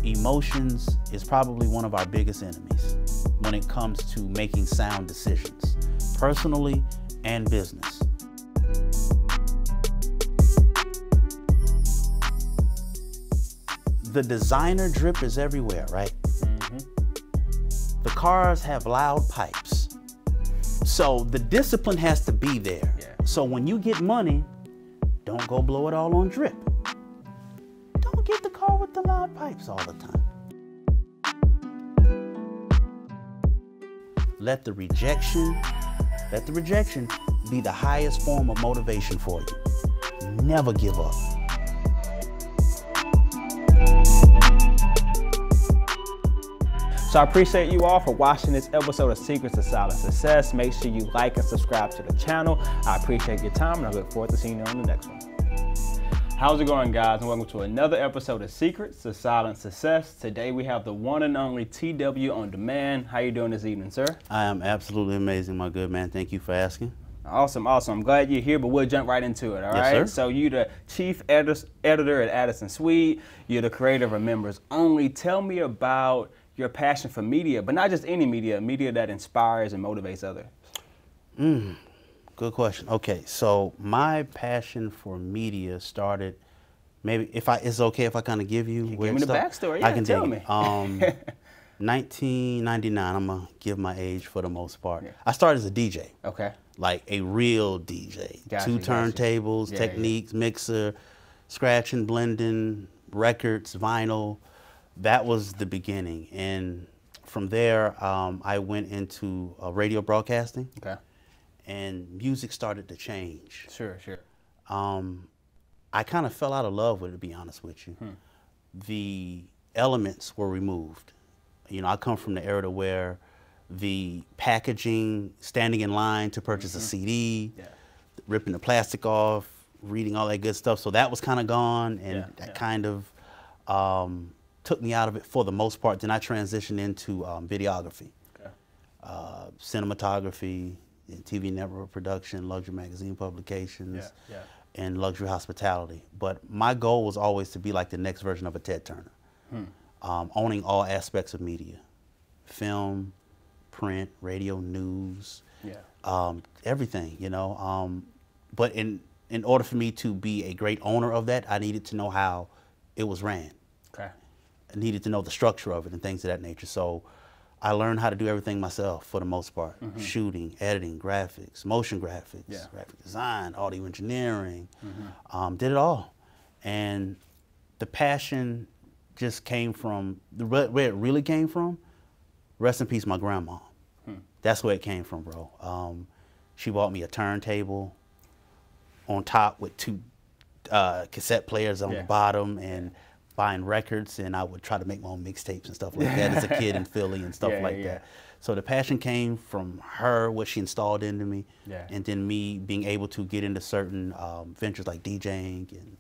Emotions is probably one of our biggest enemies when it comes to making sound decisions, personally and business. The designer drip is everywhere, right? The cars have loud pipes. So the discipline has to be there. So when you get money, don't go blow it all on drip. Don't get the car with the loud pipes all the time. Let the rejection be the highest form of motivation for you. Never give up. So I appreciate you all for watching this episode of Secrets of Silent Success. Make sure you like and subscribe to the channel. I appreciate your time, and I look forward to seeing you on the next one. How's it going, guys? And welcome to another episode of Secrets of Silent Success. Today we have the one and only TW on demand. How you doing this evening, sir? I am absolutely amazing, my good man. Thank you for asking. Awesome, awesome. I'm glad you're here, but we'll jump right into it, all right? Yes, sir. So you're the chief editor at Addison Suite. You're the creator of Members Only. Tell me about your passion for media, but not just any media, media that inspires and motivates others. Good question. Okay, so my passion for media started, maybe it's okay if I kind of give you where Give me it the started? backstory. Yeah, I can tell dig me. it. 1999, I'm gonna give my age for the most part. Yeah. I started as a DJ. Okay. Like a real DJ. Gotcha, Two turntables, Yeah, techniques, mixer, scratching, blending, records, vinyl. That was the beginning. And from there, I went into radio broadcasting. Okay. And music started to change. Sure, sure. I kind of fell out of love with it, to be honest with you. The elements were removed. You know, I come from the era where the packaging, standing in line to purchase a CD, ripping the plastic off, reading all that good stuff. So that was kind of gone, and that kind of took me out of it for the most part. Then I transitioned into videography, cinematography, TV network production, luxury magazine publications, and luxury hospitality. But my goal was always to be like the next version of a Ted Turner, owning all aspects of media, film, print, radio, news, everything, you know. But in order for me to be a great owner of that, I needed to know how it was ran. Okay. I needed to know the structure of it and things of that nature. So I learned how to do everything myself for the most part. Shooting, editing, graphics, motion graphics, graphic design, audio engineering, did it all. And the passion just came from, where it really came from, rest in peace, my grandma. That's where it came from, bro. She bought me a turntable on top with two cassette players on the bottom, and buying records, and I would try to make my own mixtapes and stuff like that as a kid in Philly and stuff like that. So the passion came from her, what she installed into me, and then me being able to get into certain ventures like DJing and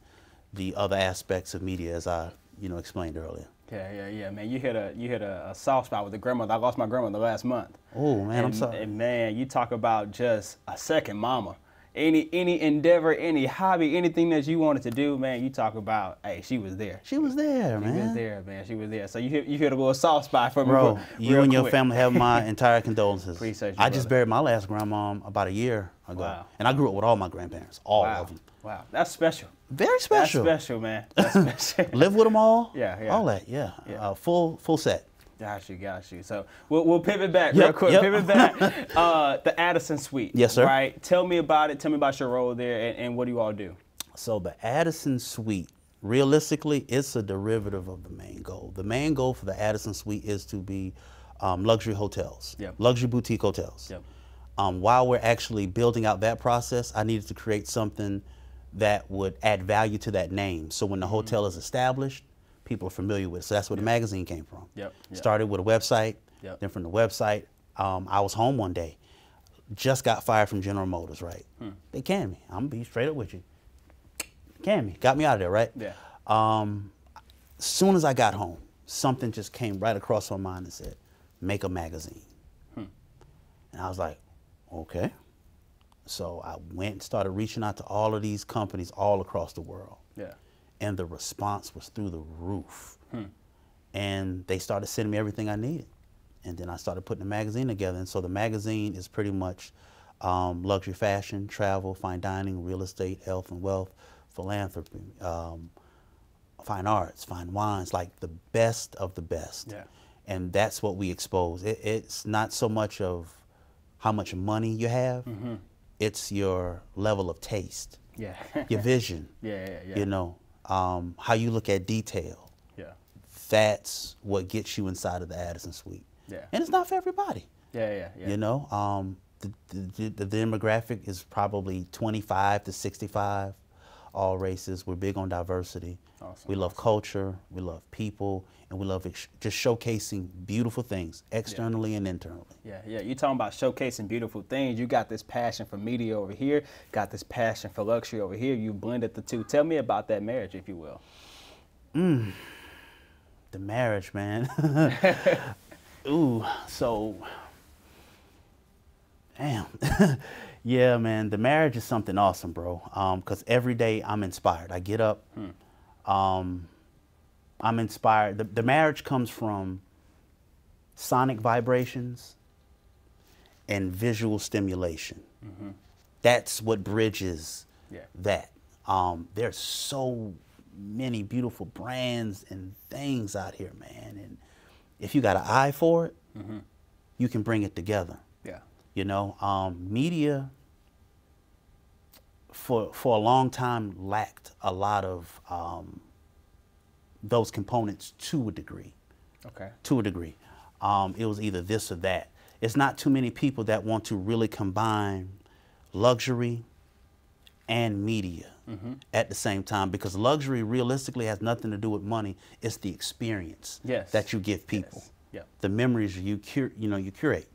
the other aspects of media, as I explained earlier. Yeah, man. You hit a soft spot with the grandmother. I lost my grandmother last month. Oh man, I'm sorry. And man, you talk about just a second mama. Any endeavor, any hobby, anything that you wanted to do, man, you talk about, hey, she was there. She was there, man. She was there, man. She was there. So you hit a little soft spot for me, bro. You and your quick. family have my entire condolences. Appreciate you, I just buried my last grandmom about a year ago, and I grew up with all my grandparents, all of them. Wow, that's special. Very special. That's special, man. That's special. Live with them all. Yeah. All that, full set. Got you. So we'll pivot back real quick. Pivot back. The Addison Suite. Yes, sir. Right. Tell me about it. Tell me about your role there, and what do you all do? So the Addison Suite, realistically, it's a derivative of the main goal. The main goal for the Addison Suite is to be luxury hotels, luxury boutique hotels. While we're actually building out that process, I needed to create something that would add value to that name. So when the hotel is established, people are familiar with it. So that's where the magazine came from. Started with a website, then from the website, I was home one day, just got fired from General Motors, right? They canned me. I'm gonna be straight up with you. Canned me, got me out of there, right? As soon as I got home, something just came right across my mind and said, make a magazine. And I was like, okay. So I went and started reaching out to all of these companies all across the world. And the response was through the roof. And they started sending me everything I needed. And then I started putting the magazine together. And so the magazine is pretty much luxury fashion, travel, fine dining, real estate, health and wealth, philanthropy, fine arts, fine wines, like the best of the best. Yeah. And that's what we expose. It's not so much of how much money you have, it's your level of taste, your vision, you know, how you look at detail. Yeah. That's what gets you inside of the Addison Suite. Yeah. And it's not for everybody. Yeah. You know, the demographic is probably 25 to 65, all races. We're big on diversity. Awesome. We love culture, we love people, and we love just showcasing beautiful things externally and internally. Yeah. You're talking about showcasing beautiful things. You got this passion for media over here, got this passion for luxury over here. You blended the two. Tell me about that marriage, if you will. The marriage, man. Ooh, so, damn. Yeah, man, the marriage is something awesome, bro. Because every day I'm inspired. I get up, I'm inspired. The marriage comes from sonic vibrations and visual stimulation. That's what bridges that. There's so many beautiful brands and things out here, man. And if you got an eye for it, you can bring it together. Yeah. You know, media for a long time lacked a lot of those components to a degree. Okay. To a degree. It was either this or that. It's not too many people that want to really combine luxury and media at the same time, because luxury realistically has nothing to do with money. It's the experience that you give people, the memories you curate.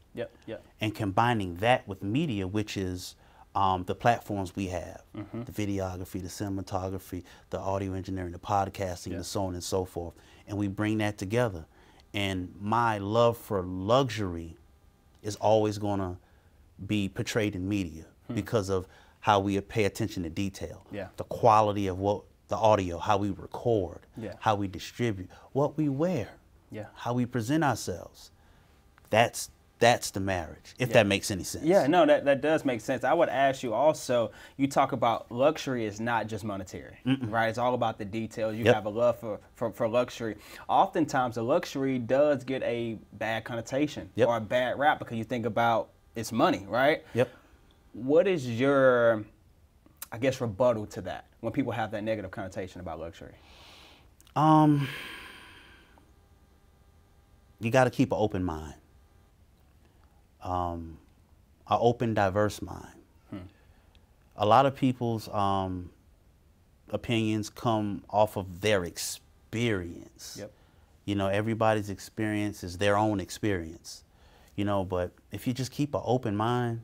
And combining that with media, which is the platforms we have, the videography, the cinematography, the audio engineering, the podcasting, and so on and so forth. And we bring that together. And my love for luxury is always going to be portrayed in media because of how we pay attention to detail, the quality of what the audio, how we record, how we distribute, what we wear, how we present ourselves. That's the marriage, if that makes any sense. Yeah, no, that does make sense. I would ask you also, you talk about luxury is not just monetary, right? It's all about the details. You have a love for luxury. Oftentimes, the luxury does get a bad connotation or a bad rap because you think about it's money, right? What is your, I guess, rebuttal to that when people have that negative connotation about luxury? You got to keep an open mind. An open, diverse mind. A lot of people's opinions come off of their experience. You know, everybody's experience is their own experience. You know, but if you just keep an open mind,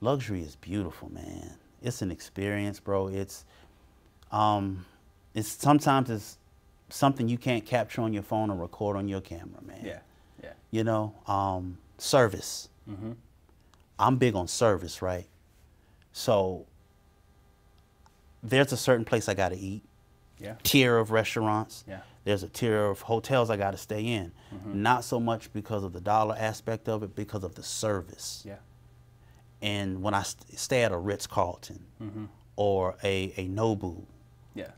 luxury is beautiful, man. It's an experience, bro. It's sometimes it's something you can't capture on your phone or record on your camera, man. You know, service. I'm big on service, right? So there's a certain place I got to eat. Tier of restaurants. There's a tier of hotels I got to stay in. Not so much because of the dollar aspect of it, because of the service. And when I stay at a Ritz-Carlton or a Nobu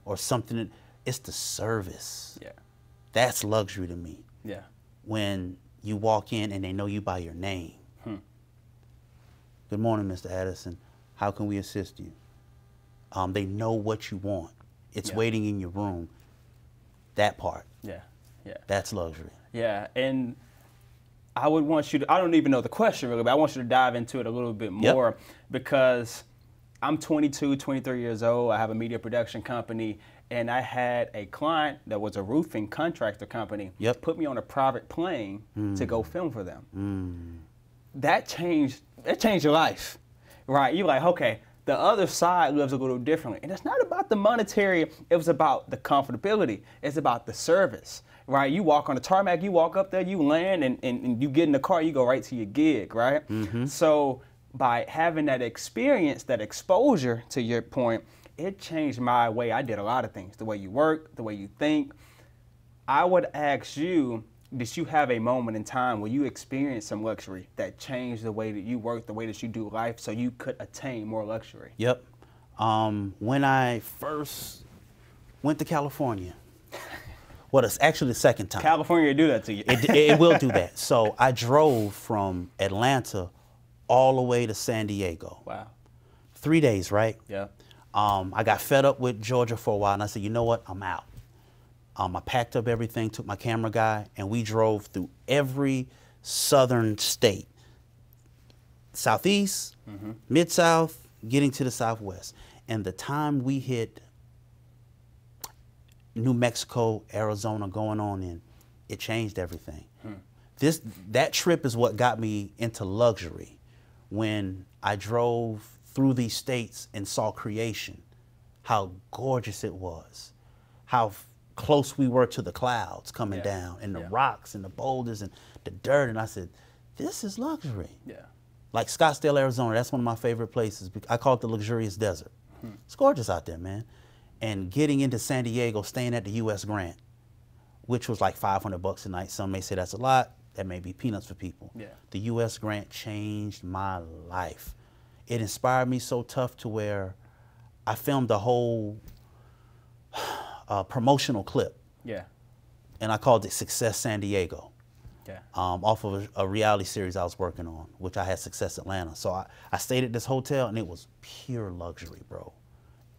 or something, it's the service. That's luxury to me. When you walk in and they know you by your name. Good morning, Mr. Addison. How can we assist you? They know what you want. It's waiting in your room. That part. That's luxury. And I would want you to, I don't even know the question really, but I want you to dive into it a little bit more because I'm 22, 23 years old. I have a media production company, and I had a client that was a roofing contractor company put me on a private plane to go film for them. That changed your life, right? You're like, okay, the other side lives a little differently. And it's not about the monetary, it was about the comfortability. It's about the service, right? You walk on the tarmac, you walk up there, you land, and you get in the car, you go right to your gig, right? So by having that experience, that exposure, to your point, it changed my way. I did a lot of things, the way you work, the way you think. I would ask you, did you have a moment in time where you experienced some luxury that changed the way that you work, the way that you do life, so you could attain more luxury? Yep. When I first went to California, well, it's actually the second time. California will do that to you. It will do that. So I drove from Atlanta all the way to San Diego. Wow. 3 days, right? Yeah. I got fed up with Georgia for a while, and I said, you know what? I'm out. I packed up everything, took my camera guy, and we drove through every southern state. Southeast, Mid-South, getting to the Southwest. And the time we hit New Mexico, Arizona, going on in, it changed everything. That trip is what got me into luxury. When I drove through these states and saw creation, how gorgeous it was, how close we were to the clouds coming down, and the rocks and the boulders and the dirt, and I said, this is luxury. Yeah. Like Scottsdale, Arizona, that's one of my favorite places. I call it the luxurious desert. It's gorgeous out there, man. And getting into San Diego, staying at the U.S. Grant, which was like $500 a night. Some may say that's a lot. That may be peanuts for people. Yeah. The U.S. Grant changed my life. It inspired me so tough to where I filmed a whole promotional clip. Yeah. And I called it Success San Diego. Yeah. Off of a reality series I was working on, which I had Success Atlanta. So I stayed at this hotel, and it was pure luxury, bro.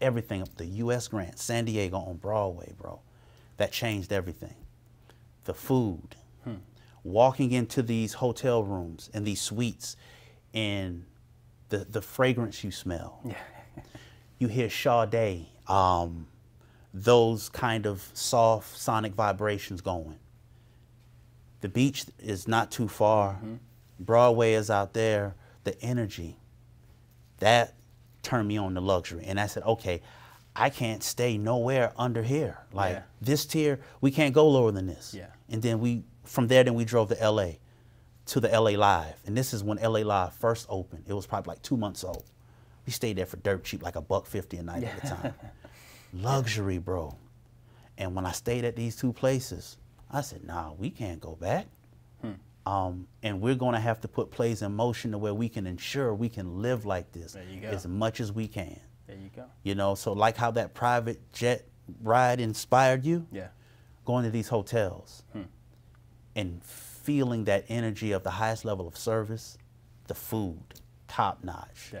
Everything up the U.S. Grant, San Diego on Broadway, bro. That changed everything. The food. Walking into these hotel rooms and these suites, and the fragrance you smell. Yeah. You hear Sade, those kind of soft sonic vibrations going. The beach is not too far. Broadway is out there. The energy, that turned me on to luxury. And I said, okay, I can't stay nowhere under here. Like this tier, we can't go lower than this. Yeah. And then from there, we drove to LA, to the LA Live. And this is when LA Live first opened. It was probably like 2 months old. We stayed there for dirt cheap, like $1.50 a night at the time. Luxury, bro. And when I stayed at these two places, I said, nah, we can't go back. And we're going to have to put plays in motion to where we can ensure we can live like this as much as we can. There you go. You know, so like how that private jet ride inspired you, going to these hotels and feeling that energy of the highest level of service, the food, top notch,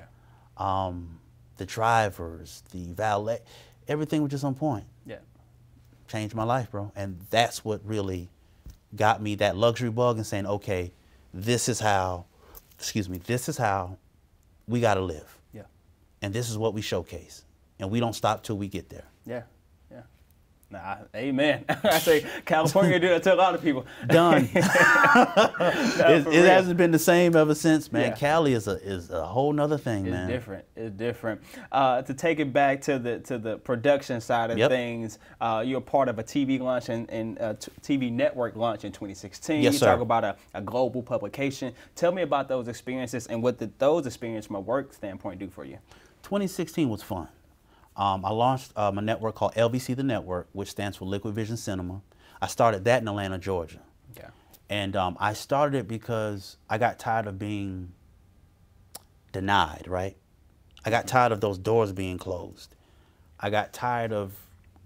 the drivers, the valet, everything was just on point. Yeah. Changed my life, bro. And that's what really got me that luxury bug and saying, okay, this is how we got to live. Yeah. And this is what we showcase. And we don't stop till we get there. Yeah. Yeah. Nah, amen. I say California do that to a lot of people. Done. It hasn't been the same ever since, man. Yeah. Cali is a whole nother thing, man. It's different. It's different. To take it back to the production side of things, you're part of a TV launch and TV network launch in 2016. Yes, sir. You talk about a global publication. Tell me about those experiences and what did those experiences from a work standpoint do for you? 2016 was fun. I launched my network called LVC The Network, which stands for Liquid Vision Cinema. I started that in Atlanta, Georgia. Okay. And I started it because I got tired of being denied, right? I got tired of those doors being closed. I got tired of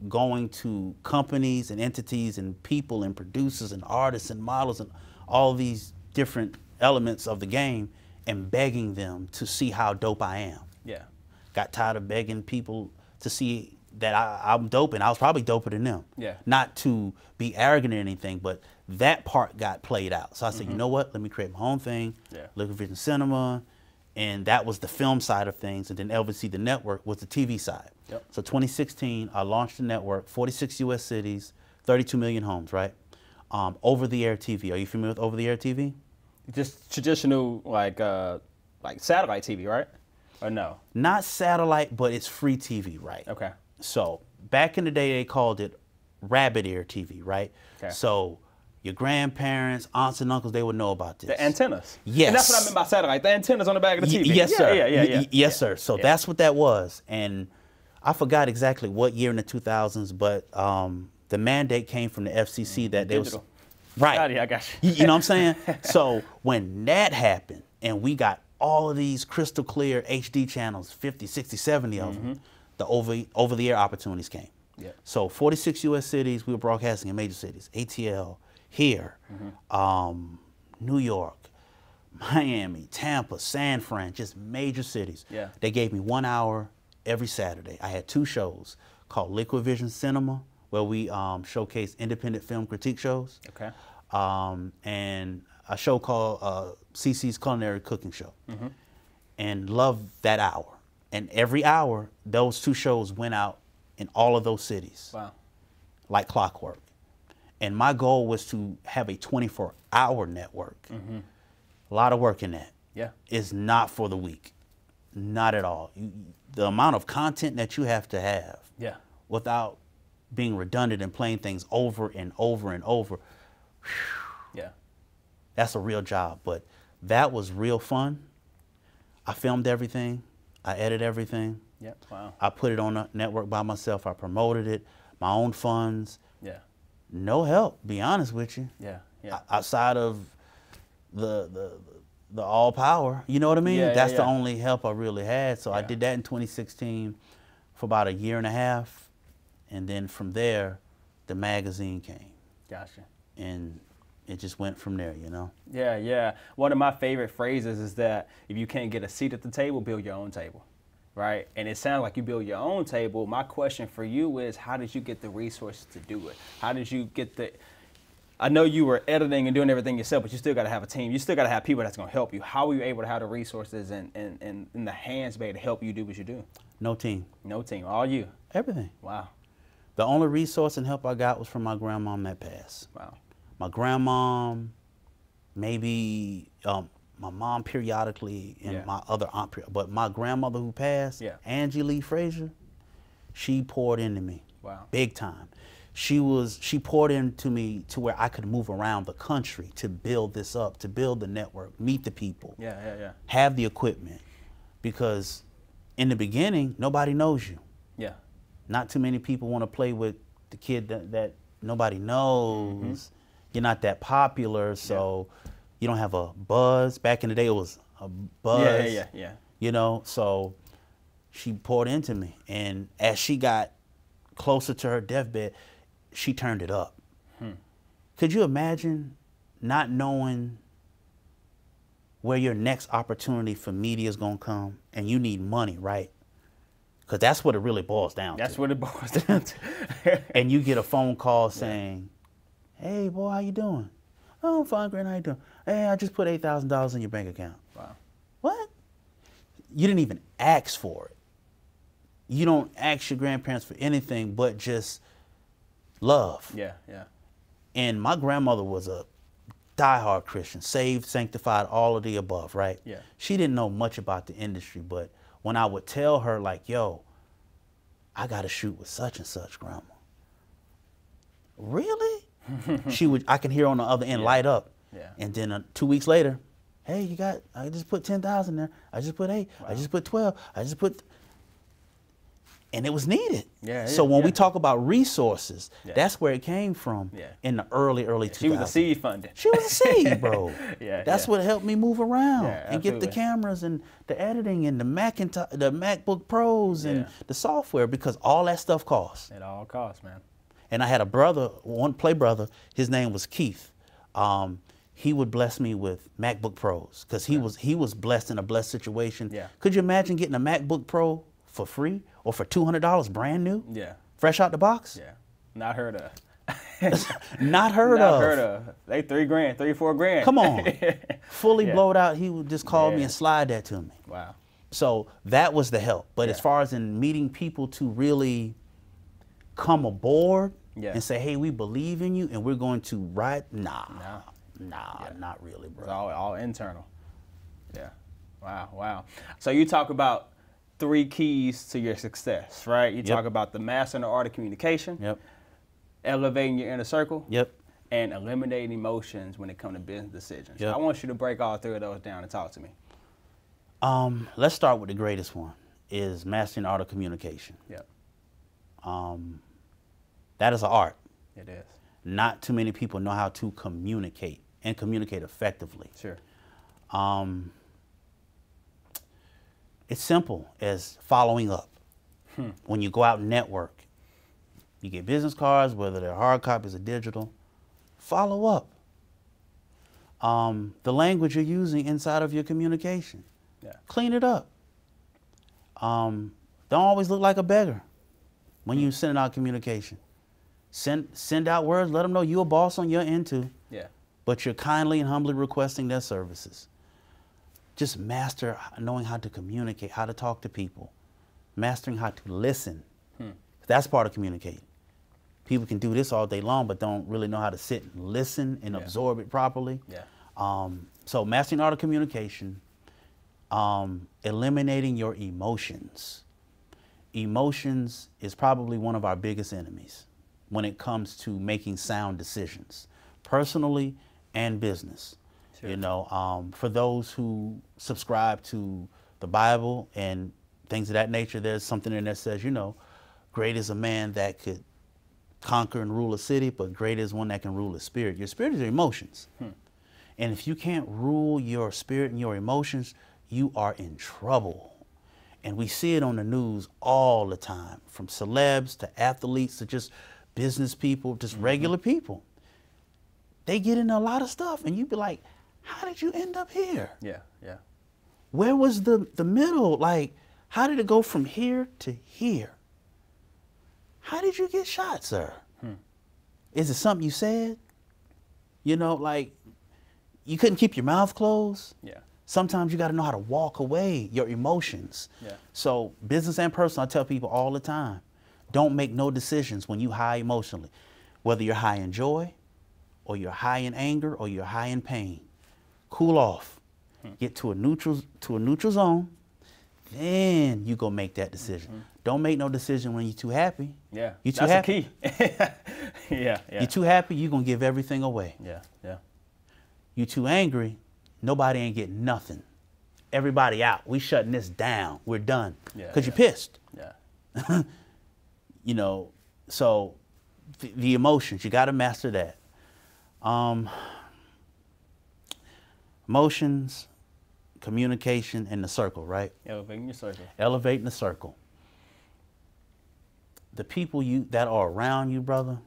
going to companies and entities and people and producers and artists and models and all these different elements of the game and begging them to see how dope I am. Yeah. Got tired of begging people to see that I'm dope, and I was probably doper than them. Yeah. Not to be arrogant or anything, but that part got played out. So I said, you know what? Let me create my own thing, Liquid Vision Cinema, and that was the film side of things, and then LVC The Network was the TV side. Yep. So 2016, I launched the network, 46 U.S. cities, 32 million homes, right? Over-the-air TV. Are you familiar with over-the-air TV? Just traditional, like satellite TV, right? Or no? Not satellite, but it's free TV, right? Okay. So back in the day, they called it rabbit ear TV, right? Okay. So your grandparents, aunts and uncles, they would know about this. The antennas. Yes. And that's what I meant by satellite. The antennas on the back of the TV. Yes, sir. Yes, sir. So that's what that was. And I forgot exactly what year in the 2000s, but the mandate came from the FCC that they was Digital. right. I got you. You know what I'm saying? So when that happened and we got all of these crystal clear HD channels, 50, 60, 70 of them, the over-the-air opportunities came. Yep. So 46 U.S. cities, we were broadcasting in major cities. ATL, here, New York, Miami, Tampa, San Fran, just major cities. Yeah. They gave me 1 hour every Saturday. I had 2 shows called Liquid Vision Cinema, where we showcase independent film critique shows. Okay. And a show called CC's Culinary Cooking Show. And loved that hour. And every hour, those 2 shows went out in all of those cities. Wow. Like clockwork. And my goal was to have a 24-hour network. A lot of work in that. Yeah. It's not for the weak. Not at all. The amount of content that you have to have without being redundant and playing things over and over and over, yeah, that's a real job. But that was real fun. I filmed everything. I edited everything. Yep. Wow. I put it on the network by myself. I promoted it, my own funds. Yeah. No help, be honest with you. Yeah. Yeah. Outside of the all power, you know what I mean? Yeah, That's yeah. the only help I really had. So I Yeah. did that in 2016 for about 1.5 years. And then from there, the magazine came. Gotcha. And it just went from there, you know? Yeah, yeah. One of my favorite phrases is that if you can't get a seat at the table, build your own table, right? And it sounds like you build your own table. My question for you is, how did you get the resources to do it? How did you get the, I know you were editing and doing everything yourself, but you still got to have a team. You still got to have people that's going to help you. How were you able to have the resources and the hands made to help you do what you do? No team. No team, all you? Everything. Wow. The only resource and help I got was from my grandmom that passed. Wow. My grandmom, maybe my mom periodically, and my other aunt, but my grandmother who passed, Angie Lee Frazier, she poured into me. Wow. Big time. She poured into me to where I could move around the country to build this up, to build the network, meet the people, have the equipment. Because in the beginning, nobody knows you. Yeah. Not too many people want to play with the kid that nobody knows. You're not that popular, so you don't have a buzz. Back in the day, it was a buzz. Yeah. You know, so she poured into me. And as she got closer to her deathbed, she turned it up. Could you imagine not knowing where your next opportunity for media is going to come, and you need money, right? Because that's what it really boils down to. That's what it boils down to. And you get a phone call saying, hey, boy, how you doing? Oh, I'm fine, Grant, how you doing? Hey, I just put $8,000 in your bank account. Wow. What? You didn't even ask for it. You don't ask your grandparents for anything but just love. Yeah. And my grandmother was a diehard Christian, saved, sanctified, all of the above, right? Yeah. She didn't know much about the industry, but when I would tell her, like, yo, I got to shoot with such and such, Grandma. Really? I can hear on the other end light up. Yeah. And then 2 weeks later, hey, I just put 10,000 there. I just put 8. Wow. I just put 12. I just put, and it was needed. So when we talk about resources, that's where it came from in the early 2000s. She was a seed funding. She was a seed, bro. That's what helped me move around and get the cameras and the editing and the MacBook Pros and the software, because all that stuff costs. It all costs, man. And I had a brother, one play brother, his name was Keith. He would bless me with MacBook Pros because he was blessed in a blessed situation. Could you imagine getting a MacBook Pro for free or for $200 brand new? Fresh out the box? Not heard of. Not heard of. They $3 grand, $3, $4 grand. Come on. Fully blowed out, he would just call me and slide that to me. Wow. So that was the help. But as far as in meeting people to really come aboard and say, hey, we believe in you and we're going to ride, not really, bro. It's all internal. Yeah. Wow. So you talk about 3 keys to your success, right? You talk about the mastering the art of communication, elevating your inner circle, and eliminating emotions when it comes to business decisions. I want you to break all 3 of those down and talk to me. Let's start with the greatest one, is mastering the art of communication. That is an art. It is. Not too many people know how to communicate and communicate effectively. Sure. It's simple as following up. When you go out and network, you get business cards, whether they're hard copies or digital, follow up. The language you're using inside of your communication, clean it up. Don't always look like a beggar when you send out communication. Send out words, let them know you're a boss on your end too. Yeah. But you're kindly and humbly requesting their services. Just master knowing how to communicate, how to talk to people, mastering how to listen. That's part of communicating. People can do this all day long, but don't really know how to sit and listen and absorb it properly. Yeah. So mastering art of communication, eliminating your emotions. Emotions is probably one of our biggest enemies when it comes to making sound decisions, personally and business. Sure. You know, for those who subscribe to the Bible and things of that nature, there's something in there that says, you know, great is a man that could conquer and rule a city, but great is one that can rule a spirit. Your spirit is your emotions. And if you can't rule your spirit and your emotions, you are in trouble. And we see it on the news all the time, from celebs to athletes to just business people, just regular people. They get into a lot of stuff, and you be like, how did you end up here? Yeah, yeah. Where was the middle? Like, how did it go from here to here? How did you get shot, sir? Is it something you said? You know, like, you couldn't keep your mouth closed? Yeah. Sometimes you got to know how to walk away your emotions. Yeah. So business and personal, I tell people all the time, don't make no decisions when you high emotionally, whether you're high in joy or you're high in anger or you're high in pain. Cool off, get to a neutral zone, then you go make that decision. Don't make no decision when you're too happy. Yeah, you too happy. That's the key. Yeah. You're too happy, you're gonna give everything away. Yeah. You too angry, nobody ain't getting nothing. Everybody out. We shutting this down. We're done. Because you're pissed. Yeah. You know, so the emotions, you got to master that. Emotions, communication, and the circle, right? Elevating your circle. Elevating the circle. The people that are around you, brother,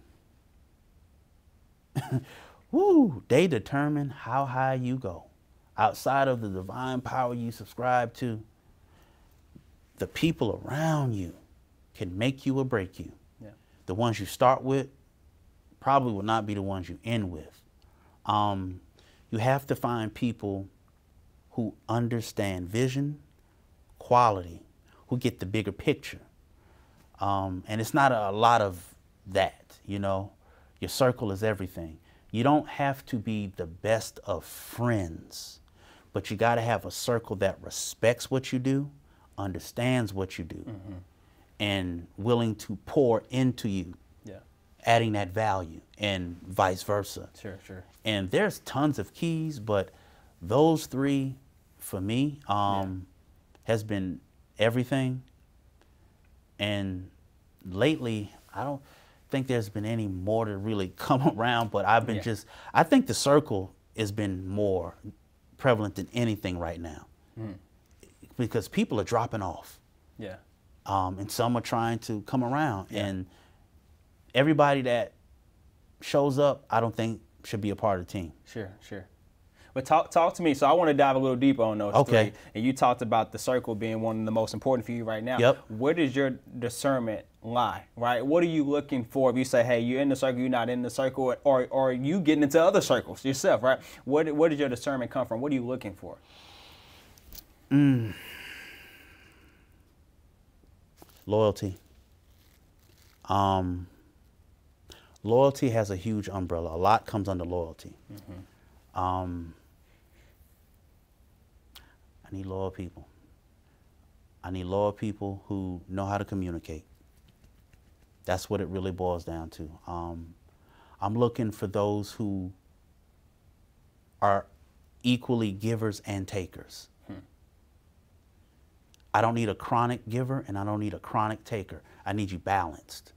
woo, they determine how high you go. Outside of the divine power you subscribe to, the people around you can make you or break you. Yeah. The ones you start with probably will not be the ones you end with. You have to find people who understand vision, quality, who get the bigger picture. And it's not a lot of that, you know. Your circle is everything. You don't have to be the best of friends, but you got to have a circle that respects what you do, understands what you do, and willing to pour into you, adding that value, and vice versa. Sure. And there's tons of keys, but those three, for me, has been everything. And lately, I don't think there's been any more to really come around, but I've been I think the circle has been more prevalent than anything right now. Because people are dropping off. Yeah. And some are trying to come around. And everybody that shows up, I don't think should be a part of the team. Sure. But talk to me. So I want to dive a little deeper on those three. And you talked about the circle being one of the most important for you right now. Yep. Where does your discernment lie, right? What are you looking for if you say, hey, you're in the circle, you're not in the circle, or you getting into other circles yourself, right? Where does your discernment come from? What are you looking for? Loyalty. Loyalty has a huge umbrella. A lot comes under loyalty. I need loyal people. I need loyal people who know how to communicate. That's what it really boils down to. I'm looking for those who are equally givers and takers. I don't need a chronic giver and I don't need a chronic taker. I need you balanced.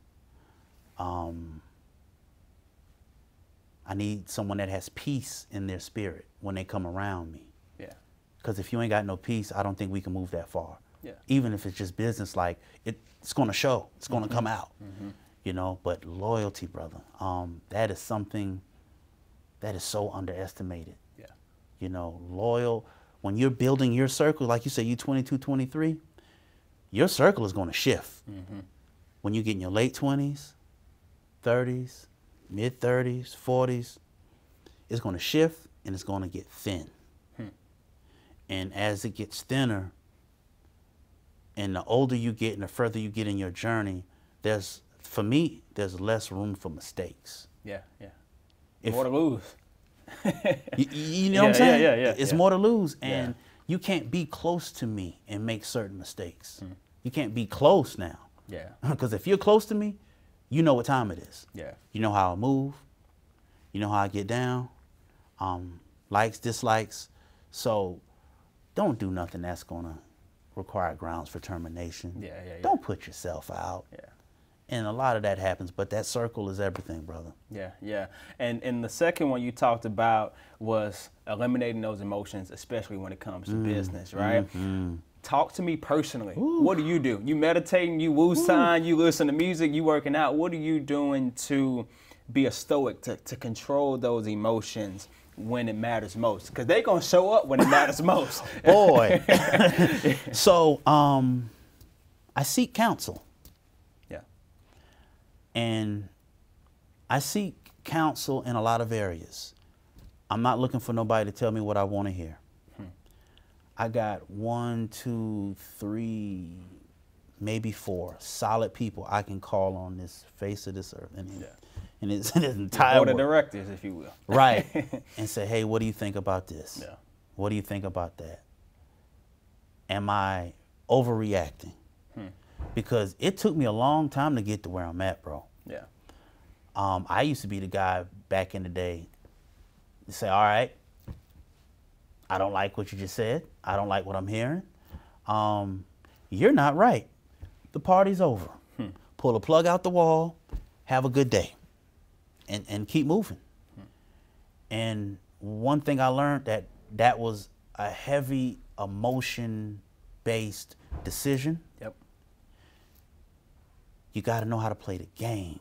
I need someone that has peace in their spirit when they come around me. Yeah. Because if you ain't got no peace, I don't think we can move that far. Yeah. Even if it's just business, like it's going to show, it's going to come out, you know. But loyalty, brother, that is something that is so underestimated. Yeah. You know, loyal. When you're building your circle, like you say, you 22, 23, your circle is going to shift. When you get in your late 20s, 30s, mid 30s, 40s, it's going to shift and it's going to get thin. And as it gets thinner, and the older you get and the further you get in your journey, for me, there's less room for mistakes. Yeah, yeah. More to lose. You know what I'm saying? Yeah. It's more to lose, and you can't be close to me and make certain mistakes. You can't be close now. Yeah. Because if you're close to me, you know what time it is. Yeah. You know how I move. You know how I get down. Likes, dislikes. So don't do nothing that's going to require grounds for termination. Yeah. Don't put yourself out. Yeah. And a lot of that happens, but that circle is everything, brother. Yeah. And the second one you talked about was eliminating those emotions, especially when it comes to business, right? Talk to me personally. What do? You meditating, you woo-sign, you listen to music, you working out. What are you doing to be a stoic, to control those emotions when it matters most? Because they're going to show up when it matters most. Boy. So I seek counsel. Yeah. And I seek counsel in a lot of areas. I'm not looking for nobody to tell me what I want to hear. I got 1, 2, 3, maybe 4 solid people I can call on this face of this earth and its entire board of directors, if you will. Right. And say, hey, what do you think about this? Yeah. What do you think about that? Am I overreacting? Because it took me a long time to get to where I'm at, bro. Yeah. I used to be the guy back in the day to say, all right, I don't like what you just said. I don't like what I'm hearing. You're not right. The party's over. Pull a plug out the wall, have a good day, and keep moving. And one thing I learned that was a heavy emotion-based decision. Yep. You got to know how to play the game.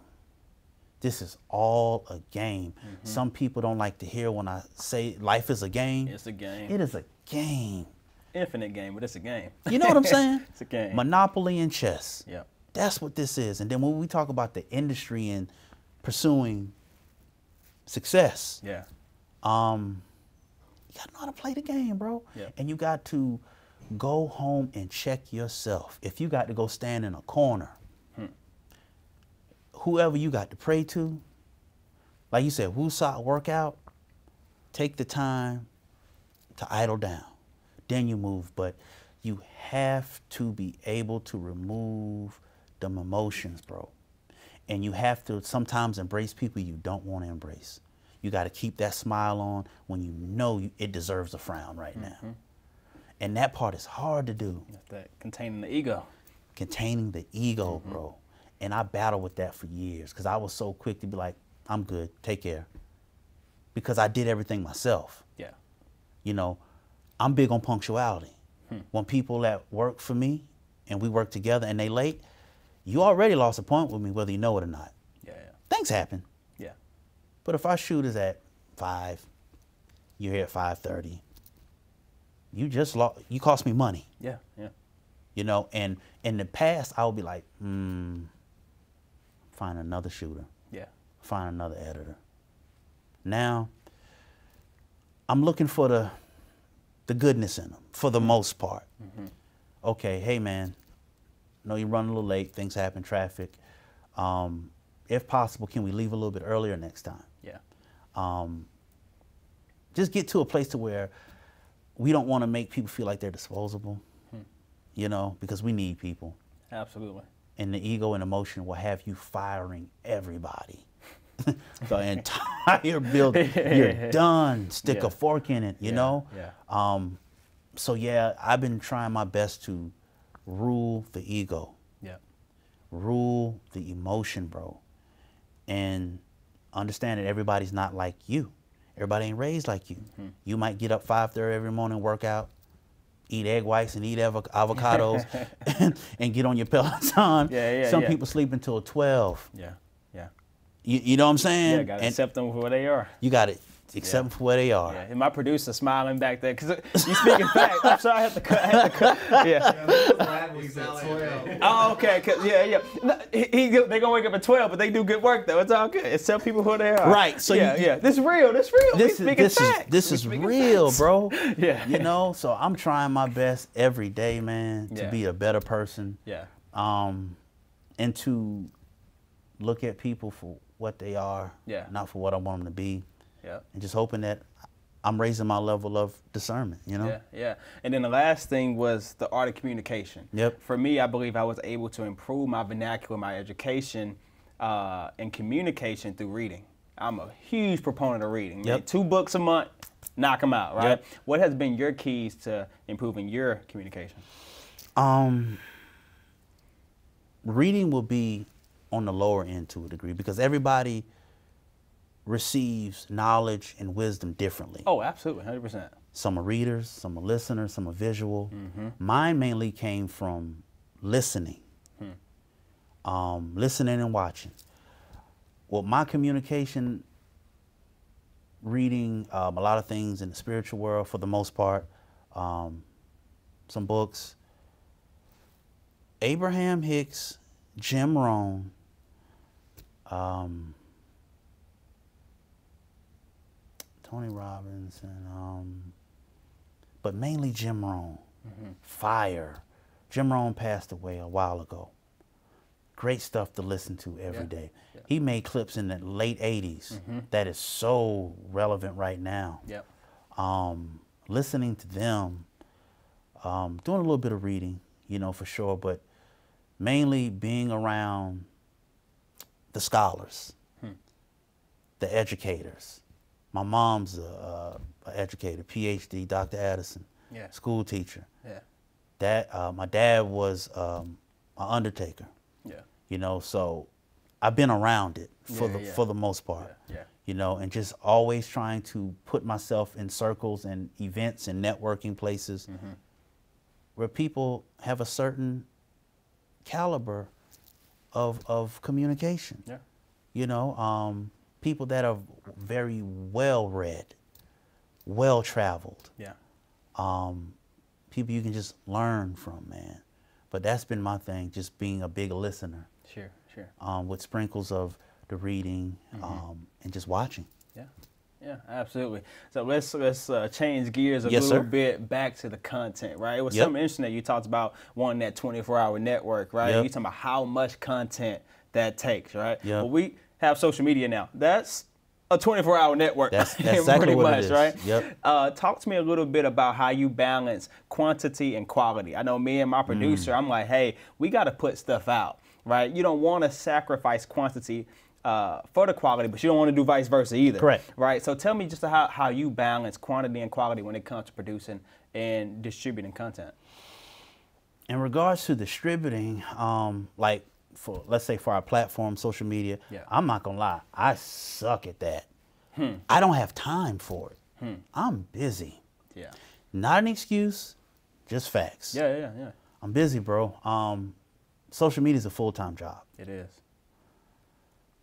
This is all a game. Some people don't like to hear when I say life is a game. It's a game. It is a game. Infinite game, but it's a game. You know what I'm saying? It's a game. Monopoly and chess. Yeah. That's what this is. And then when we talk about the industry and pursuing success, Yeah. you got to know how to play the game, bro. Yeah. And you got to go home and check yourself. If you got to go stand in a corner, whoever you got to pray to, like you said, woosah, workout, take the time to idle down. Then you move. But you have to be able to remove them emotions, bro. And you have to sometimes embrace people you don't want to embrace. You got to keep that smile on when you know it deserves a frown right now. And that part is hard to do. That's that containing the ego. Containing the ego, bro. And I battled with that for years because I was so quick to be like, I'm good, take care. Because I did everything myself. Yeah. You know, I'm big on punctuality. When people that work for me and we work together and they late, you already lost a point with me whether you know it or not. Yeah. Things happen. Yeah. But if our shoot is at 5, you're here at 5:30, you just lost, you cost me money. Yeah. You know, and in the past I would be like, find another shooter. Yeah. Find another editor. Now, I'm looking for the goodness in them, for the most part. Okay, hey man, know you're running a little late, things happen, traffic. If possible, can we leave a little bit earlier next time? Yeah. Just get to a place to where we don't want to make people feel like they're disposable, you know, because we need people. Absolutely. And the ego and emotion will have you firing everybody. The entire building, you're done. Stick a fork in it, you know? Yeah. So yeah, I've been trying my best to rule the ego. Yeah. Rule the emotion, bro. And understand that everybody's not like you. Everybody ain't raised like you. You might get up 5:30 every morning, work out, eat egg whites and eat avocados, and get on your Peloton. Some people sleep until 12. You know what I'm saying? Yeah, gotta accept them for where they are. You got to accept them for where they are. And my producer smiling back there, because you speaking facts. I'm sorry, I had to cut. Oh, okay. They're gonna wake up at 12, but they do good work though. It's all good. It's tell people who they are. Right. So this real. This is real, bro. You know. So I'm trying my best every day, man, to be a better person. And to look at people for what they are, not for what I want them to be. And just hoping that I'm raising my level of discernment, you know? And then the last thing was the art of communication. For me, I believe I was able to improve my vernacular, my education, and communication through reading. I'm a huge proponent of reading. 2 books a month, knock them out, right? What has been your keys to improving your communication? Reading will be on the lower end to a degree because everybody receives knowledge and wisdom differently. Oh, absolutely, 100%. Some are readers, some are listeners, some are visual. Mine mainly came from listening, listening and watching. Well, my communication, reading a lot of things in the spiritual world for the most part, some books. Abraham Hicks, Jim Rohn, Tony Robbins, but mainly Jim Rohn. Fire. Jim Rohn passed away a while ago. Great stuff to listen to every day. He made clips in the late 80s that is so relevant right now. Listening to them, doing a little bit of reading, you know, for sure, but mainly being around the scholars, the educators. My mom's an educator, PhD, Dr. Addison, school teacher. My dad was an undertaker. You know, so I've been around it for the most part. You know, and just always trying to put myself in circles and events and networking places where people have a certain caliber of communication. You know, people that are very well read, well traveled. People you can just learn from, man. But that's been my thing, just being a big listener. With sprinkles of the reading and just watching. Yeah, absolutely. So let's change gears a little bit back to the content, right? It was something interesting that you talked about wanting that 24-hour network, right? You talking about how much content that takes, right? Well, we have social media now. That's a 24-hour network. That's exactly pretty what much, it is. Right? Talk to me a little bit about how you balance quantity and quality. I know me and my producer, I'm like, hey, we got to put stuff out, right? You don't want to sacrifice quantity for the quality, but you don't want to do vice versa either. Correct. Right? So tell me just how you balance quantity and quality when it comes to producing and distributing content. In regards to distributing, like let's say for our platform, social media, I'm not gonna lie, I suck at that. I don't have time for it. I'm busy. Not an excuse, just facts. I'm busy, bro. Social media is a full-time job. It is.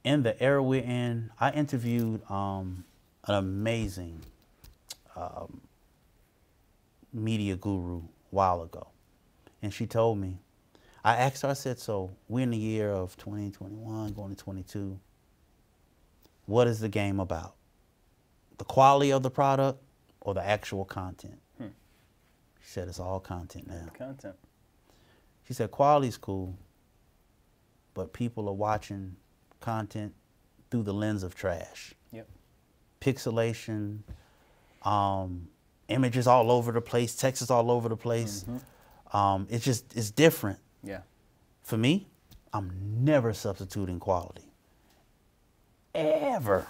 In the era we're in, I interviewed an amazing media guru a while ago. And she told me, I asked her, I said, so we're in the year of 2021, going to 22. What is the game about? The quality of the product or the actual content? She said, it's all content now. Content. She said, quality's cool, but people are watching content through the lens of trash. Pixelation, images all over the place, text is all over the place. It's different. For me, I'm never substituting quality. Ever.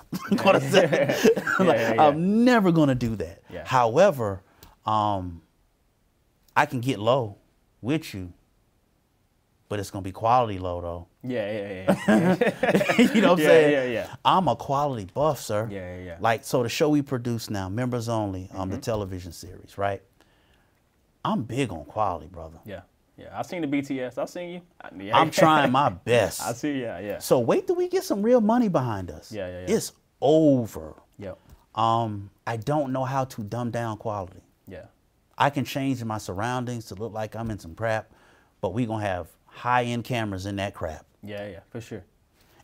I'm never gonna do that. However, I can get low with you but it's gonna be quality low though. Yeah. You know what I'm saying? Yeah. I'm a quality buff, sir. Yeah. Like, so the show we produce now, members only, the television series, right? I'm big on quality, brother. Yeah. I've seen the BTS. I've seen you. I'm trying my best. I see. Yeah. So wait till we get some real money behind us. Yeah. It's over. Yep. I don't know how to dumb down quality. Yeah. I can change my surroundings to look like I'm in some crap, but we gonna have high-end cameras in that crap. Yeah, for sure.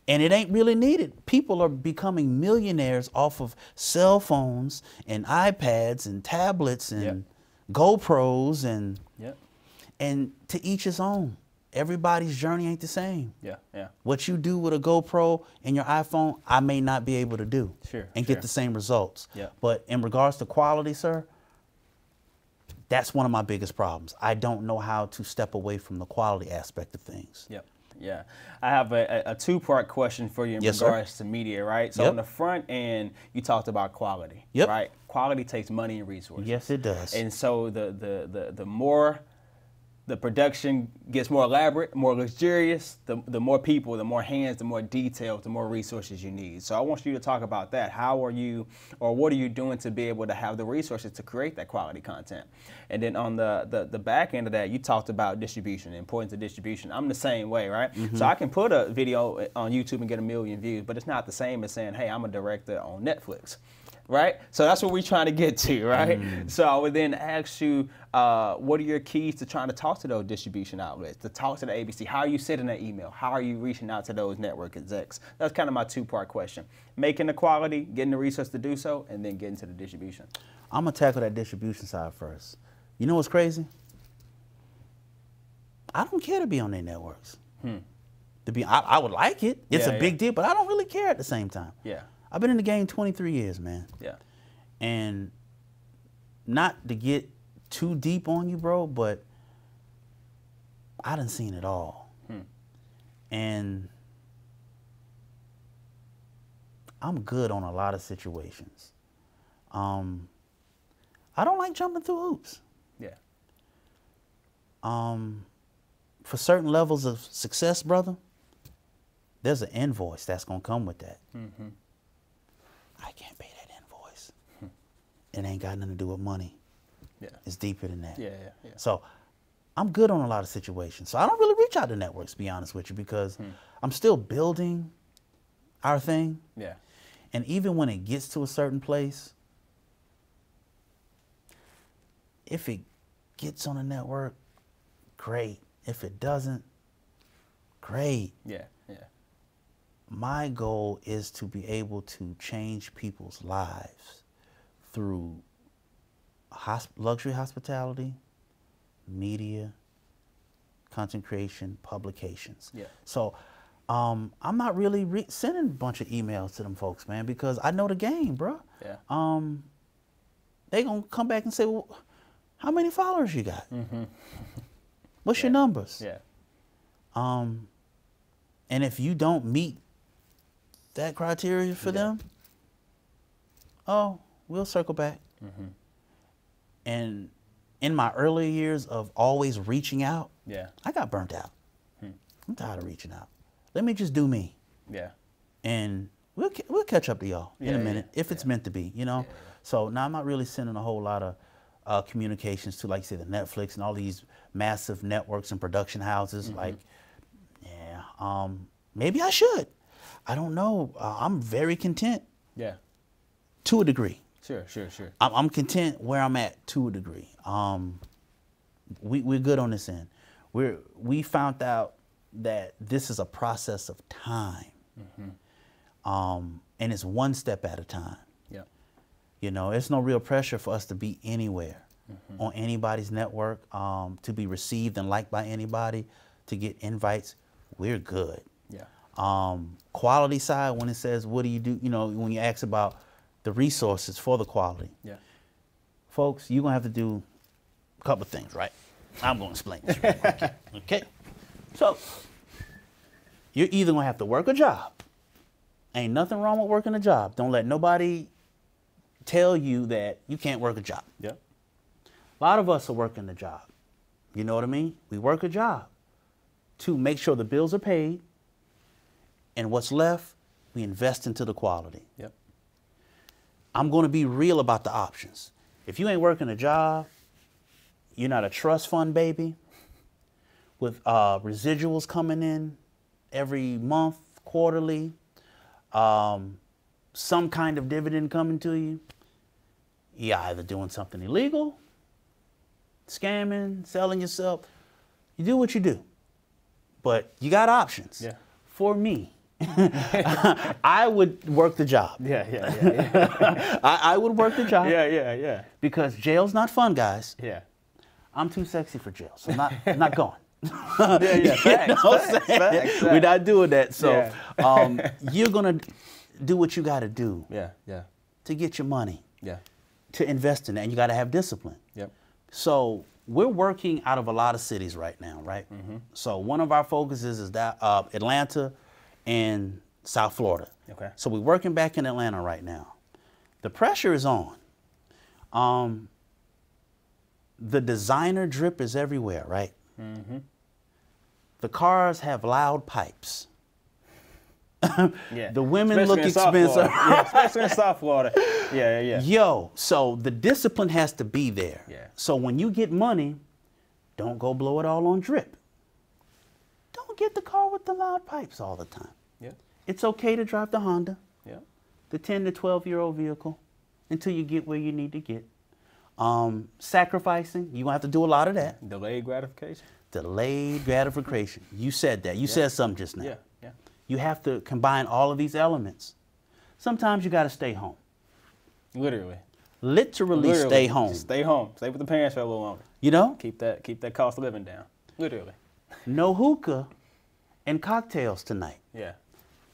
And it ain't really needed. People are becoming millionaires off of cell phones and iPads and tablets and GoPros and to each his own. Everybody's journey ain't the same. Yeah. What you do with a GoPro and your iPhone, I may not be able to do and get the same results. Yeah. But in regards to quality, sir, that's one of my biggest problems. I don't know how to step away from the quality aspect of things. Yeah. I have a two-part question for you in regards to media, right? So on the front end, you talked about quality, right? Quality takes money and resources. Yes, it does. And so the more the production gets more elaborate, more luxurious, the more people, the more hands, the more details, the more resources you need. So I want you to talk about that. How are you, or what are you doing to be able to have the resources to create that quality content? And then on the back end of that, you talked about distribution, the importance of distribution. I'm the same way, right? So I can put a video on YouTube and get 1 million views, but it's not the same as saying, hey, I'm a director on Netflix. Right? So that's what we're trying to get to, right? So I would then ask you, what are your keys to trying to talk to those distribution outlets, to talk to the ABC? How are you sending that email? How are you reaching out to those network execs? That's kind of my two-part question. Making the quality, getting the resources to do so, and then getting to the distribution. I'm going to tackle that distribution side first. You know what's crazy? I don't care to be on their networks. I would like it. It's a big deal, but I don't really care at the same time. Yeah. I've been in the game 23 years, man. Yeah. And not to get too deep on you, bro, but I done seen it all. And I'm good on a lot of situations. I don't like jumping through hoops. Yeah. For certain levels of success, brother, there's an invoice that's going to come with that. I can't pay that invoice. It ain't got nothing to do with money. Yeah. It's deeper than that. Yeah. So I'm good on a lot of situations. So I don't really reach out to networks, to be honest with you, because I'm still building our thing. Yeah. And even when it gets to a certain place, if it gets on a network, great. If it doesn't, great. Yeah. My goal is to be able to change people's lives through luxury hospitality, media, content creation, publications. Yeah. So I'm not really sending a bunch of emails to them folks, man, because I know the game, bro. Yeah. They gonna come back and say, well, how many followers you got? What's your numbers? Yeah. And if you don't meet that criteria for them, oh, we'll circle back. And in my early years of always reaching out, I got burnt out. I'm tired of reaching out. Let me just do me. Yeah. And we'll catch up to y'all in a minute if it's meant to be, you know? So now I'm not really sending a whole lot of communications to, like you say, the Netflix and all these massive networks and production houses. Like, maybe I should. I don't know. I'm very content. Yeah. To a degree. Sure. I'm content where I'm at to a degree. We're good on this end. We found out that this is a process of time. And it's one step at a time. Yeah. You know, it's no real pressure for us to be anywhere on anybody's network, to be received and liked by anybody, to get invites. We're good. Yeah. Quality side, when it says, what do you do? You know, when you ask about the resources for the quality. Yeah. Folks, you're going to have to do a couple of things, right? I'm going to explain this real quick. Okay. So, you're either going to have to work a job. Ain't nothing wrong with working a job. Don't let nobody tell you that you can't work a job. Yeah. A lot of us are working the job. You know what I mean? We work a job. to make sure the bills are paid, and what's left, we invest into the quality. Yep. I'm going to be real about the options. If you ain't working a job, you're not a trust fund baby with residuals coming in every month, quarterly, some kind of dividend coming to you, you're either doing something illegal, scamming, selling yourself. You do what you do, but you got options. Yeah. For me, I would work the job. Yeah. I would work the job. Yeah. Because jail's not fun, guys. Yeah. I'm too sexy for jail, so I'm not going. Yeah. Facts. We're not doing that. So you're gonna do what you got to do. Yeah. To get your money. Yeah. To invest in that, and you got to have discipline. Yep. So we're working out of a lot of cities right now, right? Mm-hmm. So one of our focuses is that Atlanta and South Florida. Okay. So we're working back in Atlanta right now. The pressure is on. The designer drip is everywhere, right? Mm-hmm. The cars have loud pipes. Yeah. The women especially look in expensive. Yeah, especially in South Florida. Yeah. Yo, so the discipline has to be there. Yeah. So when you get money, don't go blow it all on drip. Don't get the car with the loud pipes all the time. Yeah. It's okay to drive the Honda, Yeah. the 10 to 12-year-old vehicle, until you get where you need to get. Sacrificing, you're going to have to do a lot of that. Delayed gratification. Delayed gratification. You said that. You said something just now. Yeah. You have to combine all of these elements. Sometimes you got to stay home. Literally Stay home. Just stay home. Stay with the parents for a little longer. You know? Keep that cost of living down. Literally. No hookah and cocktails tonight. Yeah.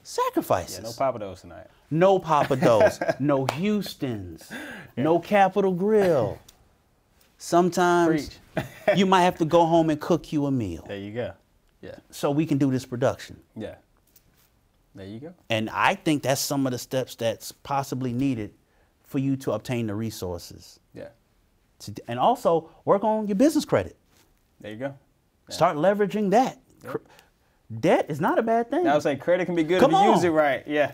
Sacrifices. Yeah, no Papados tonight. No Papados. No Houston's. Yeah. No Capitol Grill. Sometimes you might have to go home and cook you a meal. There you go. Yeah. So we can do this production. Yeah. There you go. And I think that's some of the steps that's possibly needed for you to obtain the resources. Yeah. And also work on your business credit. There you go. Yeah. Start leveraging that. Yep. Debt is not a bad thing. I was saying credit can be good if you use it right. Yeah.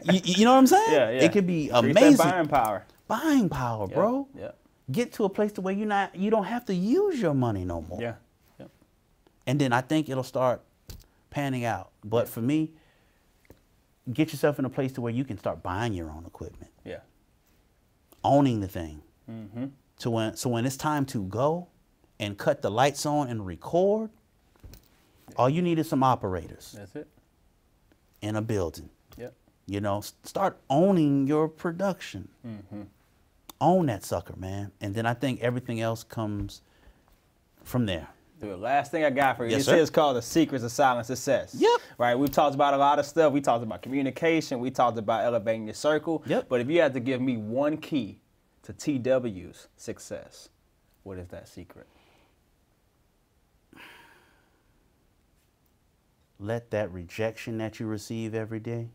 you know what I'm saying? Yeah. It could be amazing. Buying power. Buying power, bro. Yeah. Get to a place to where you don't have to use your money no more. Yeah. And then I think it'll start panning out. But for me, get yourself in a place to where you can start buying your own equipment. Yeah. Owning the thing. Mm-hmm. So when it's time to go and cut the lights on and record, all you need is some operators. That's it. In a building. Yep. You know, start owning your production. Mm-hmm. Own that sucker, man. And then I think everything else comes from there. The last thing I got for you, Yes, this is called The Secrets of Silent Success. Yep. Right, we've talked about a lot of stuff. We talked about communication. We talked about elevating your circle. Yep. But if you had to give me one key to TW's success, what is that secret? Let that rejection that you receive every day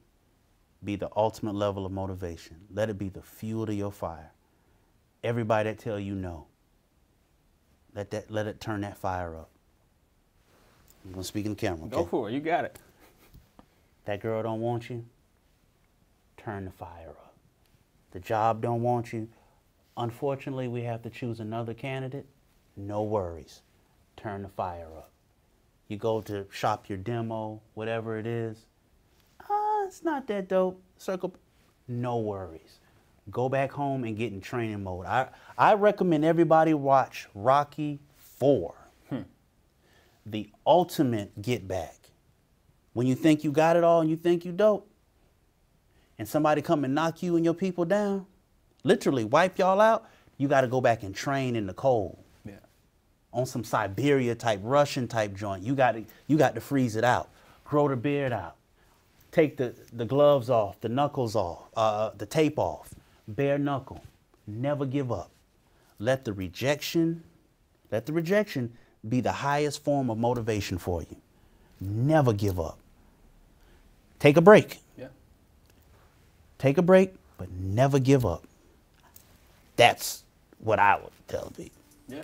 be the ultimate level of motivation. Let it be the fuel to your fire. Everybody that tell you no, let it turn that fire up. I'm gonna speak in the camera. Okay? Go for it. You got it. That girl don't want you. Turn the fire up. The job don't want you. Unfortunately, we have to choose another candidate. No worries. Turn the fire up. You go to shop your demo, whatever it is. It's not that dope. Circle. No worries. Go back home and get in training mode. I recommend everybody watch Rocky IV. The ultimate get back. When you think you got it all and you think you dope, and somebody come and knock you and your people down, literally wipe y'all out, you got to go back and train in the cold. Yeah. On some Siberia type, Russian type joint. You got to freeze it out. Grow the beard out. Take the gloves off, the knuckles off, the tape off. Bare knuckle. Never give up. Let the rejection be the highest form of motivation for you. Never give up. Take a break. Yeah. Take a break, but never give up. That's what I would tell people. Yeah.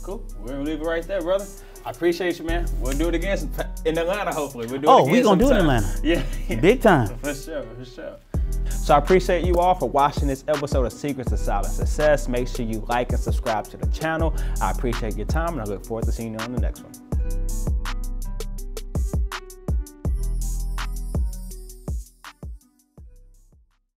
Cool. We're going to leave it right there, brother. I appreciate you, man. We'll do it again in Atlanta, hopefully. We'll do it again we're going to do it in Atlanta. Yeah. Big time. For sure, for sure. So I appreciate you all for watching this episode of Secrets of Silent Success. Make sure you like and subscribe to the channel. I appreciate your time, and I look forward to seeing you on the next one.